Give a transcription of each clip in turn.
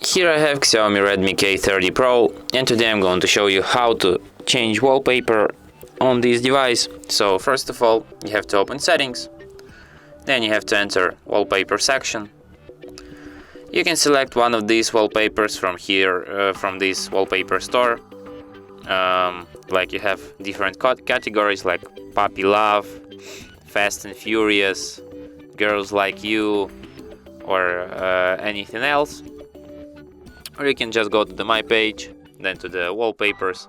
Here I have XIAOMI Redmi K30 Pro, and today I'm going to show you how to change wallpaper on this device. So first of all, you have to open settings, then you have to enter wallpaper section. You can select one of these wallpapers from here, from this wallpaper store. Like you have different categories like Puppy Love, Fast and Furious, Girls Like You, or anything else. Or you can just go to the My page, then to the wallpapers.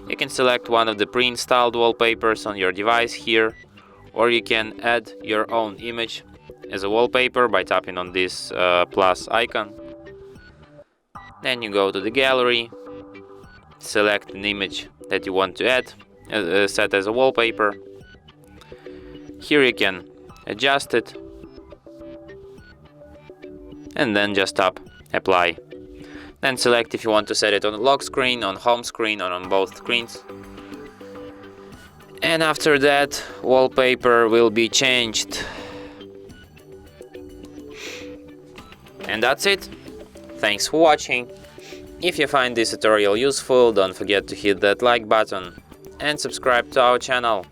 You can select one of the pre-installed wallpapers on your device here, or you can add your own image as a wallpaper by tapping on this plus icon. Then you go to the gallery, select an image that you want to add, set as a wallpaper. Here you can adjust it, and then just tap apply. Then select if you want to set it on the lock screen, on home screen, or on both screens. And after that, wallpaper will be changed. And that's it. Thanks for watching. If you find this tutorial useful, don't forget to hit that like button and subscribe to our channel.